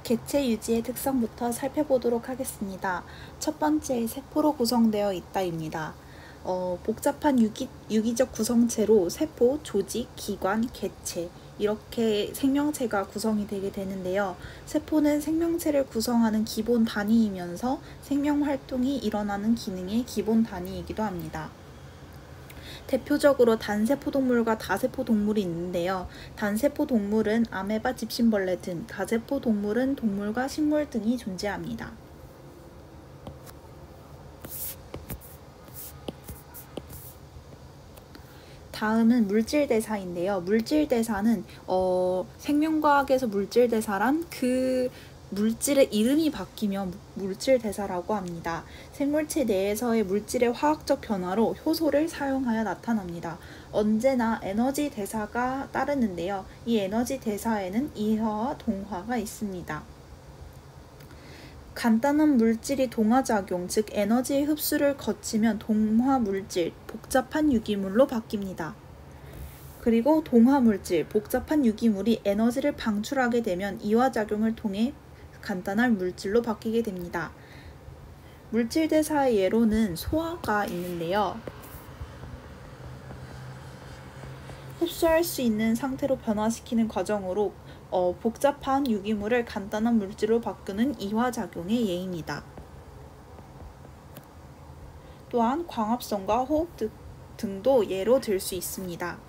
개체 유지의 특성부터 살펴보도록 하겠습니다. 첫 번째, 세포로 구성되어 있다입니다. 복잡한 유기적 구성체로 세포, 조직, 기관, 개체 이렇게 생명체가 구성이 되게 되는데요. 세포는 생명체를 구성하는 기본 단위이면서 생명활동이 일어나는 기능의 기본 단위이기도 합니다. 대표적으로 단세포동물과 다세포동물이 있는데요. 단세포동물은 아메바, 집신벌레 등, 다세포동물은 동물과 식물 등이 존재합니다. 다음은 물질대사인데요. 물질대사는 생명과학에서 물질대사란 그 물질의 이름이 바뀌면 물질대사라고 합니다. 생물체 내에서의 물질의 화학적 변화로 효소를 사용하여 나타납니다. 언제나 에너지 대사가 따르는데요. 이 에너지 대사에는 이화와 동화가 있습니다. 간단한 물질이 동화작용, 즉 에너지의 흡수를 거치면 동화물질, 복잡한 유기물로 바뀝니다. 그리고 동화물질, 복잡한 유기물이 에너지를 방출하게 되면 이화작용을 통해 간단한 물질로 바뀌게 됩니다. 물질대사의 예로는 소화가 있는데요. 흡수할 수 있는 상태로 변화시키는 과정으로 복잡한 유기물을 간단한 물질로 바꾸는 이화작용의 예입니다. 또한 광합성과 호흡 등도 예로 들 수 있습니다.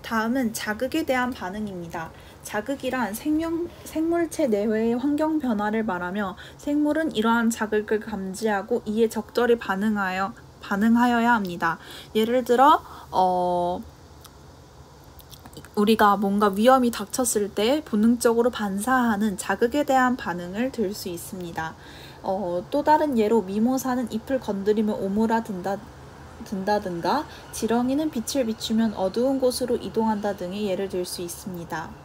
다음은 자극에 대한 반응입니다. 자극이란 생물체 내외의 환경 변화를 말하며 생물은 이러한 자극을 감지하고 이에 적절히 반응하여야 합니다. 예를 들어 우리가 뭔가 위험이 닥쳤을 때 본능적으로 반사하는 자극에 대한 반응을 들 수 있습니다. 또 다른 예로 미모사는 잎을 건드리면 오므라든다든가 지렁이는 빛을 비추면 어두운 곳으로 이동한다 등의 예를 들 수 있습니다.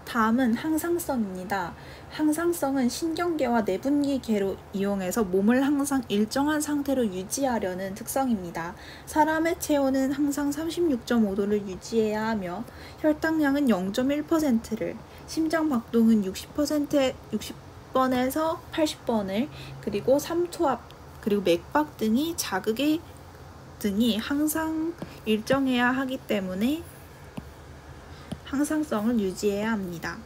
다음은 항상성입니다. 항상성은 신경계와 내분비계를 이용해서 몸을 항상 일정한 상태로 유지하려는 특성입니다. 사람의 체온은 항상 36.5도를 유지해야 하며 혈당량은 0.1%를, 심장박동은 60번에서 80번을, 그리고 삼투압, 그리고 맥박 등이 등이 항상 일정해야 하기 때문에 항상성을 유지해야 합니다.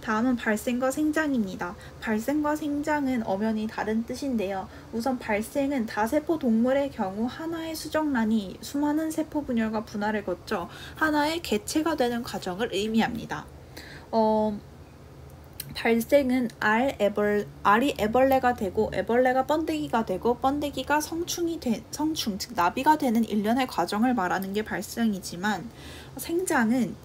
다음은 발생과 생장입니다. 발생과 생장은 엄연히 다른 뜻인데요. 우선 발생은 다세포 동물의 경우 하나의 수정란이 수많은 세포 분열과 분할을 거쳐 하나의 개체가 되는 과정을 의미합니다. 발생은 알이 애벌레가 되고 애벌레가 번데기가 되고 번데기가 성충, 즉 나비가 되는 일련의 과정을 말하는 게 발생이지만 생장은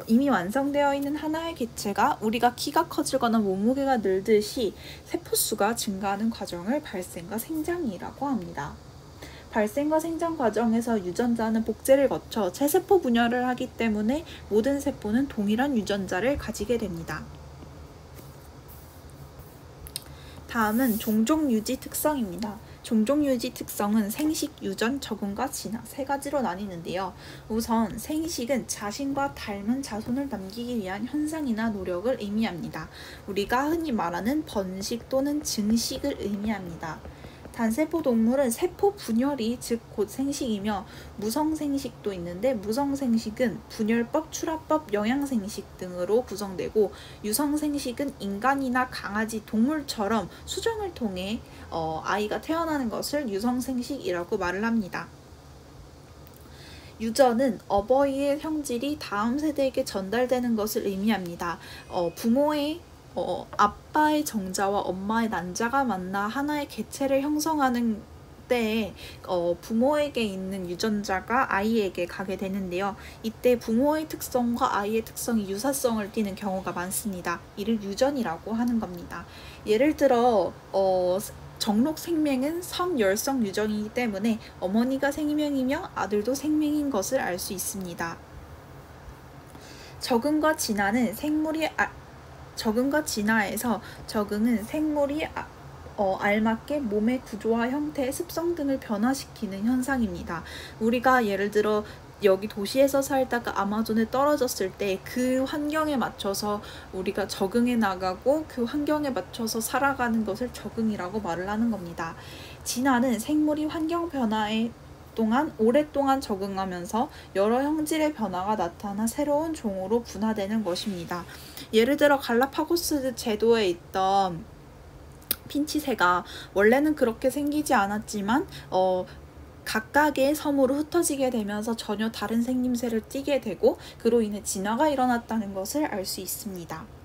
이미 완성되어 있는 하나의 개체가 우리가 키가 커지거나 몸무게가 늘듯이 세포수가 증가하는 과정을 발생과 생장이라고 합니다. 발생과 생장 과정에서 유전자는 복제를 거쳐 체세포 분열을 하기 때문에 모든 세포는 동일한 유전자를 가지게 됩니다. 다음은 종족유지 특성입니다. 종족유지 특성은 생식, 유전, 적응과 진화 세 가지로 나뉘는데요. 우선 생식은 자신과 닮은 자손을 남기기 위한 현상이나 노력을 의미합니다. 우리가 흔히 말하는 번식 또는 증식을 의미합니다. 단세포 동물은 세포 분열이 즉 곧 생식이며 무성생식도 있는데 무성생식은 분열법, 출하법, 영양생식 등으로 구성되고 유성생식은 인간이나 강아지, 동물처럼 수정을 통해 아이가 태어나는 것을 유성생식이라고 말을 합니다. 유전은 어버이의 형질이 다음 세대에게 전달되는 것을 의미합니다. 부모의 아빠의 정자와 엄마의 난자가 만나 하나의 개체를 형성하는 때에 부모에게 있는 유전자가 아이에게 가게 되는데요. 이때 부모의 특성과 아이의 특성이 유사성을 띠는 경우가 많습니다. 이를 유전이라고 하는 겁니다. 예를 들어 정록 생명은 성열성 유전이기 때문에 어머니가 생명이며 아들도 생명인 것을 알 수 있습니다. 적응과 진화는 적응과 진화에서 적응은 생물이 알맞게 몸의 구조와 형태, 습성 등을 변화시키는 현상입니다. 우리가 예를 들어 여기 도시에서 살다가 아마존에 떨어졌을 때 그 환경에 맞춰서 우리가 적응해 나가고 그 환경에 맞춰서 살아가는 것을 적응이라고 말을 하는 겁니다. 진화는 생물이 환경 변화에 동안 오랫동안 적응하면서 여러 형질의 변화가 나타나 새로운 종으로 분화되는 것입니다. 예를 들어 갈라파고스 제도에 있던 핀치새가 원래는 그렇게 생기지 않았지만 각각의 섬으로 흩어지게 되면서 전혀 다른 생김새를 띠게 되고 그로 인해 진화가 일어났다는 것을 알 수 있습니다.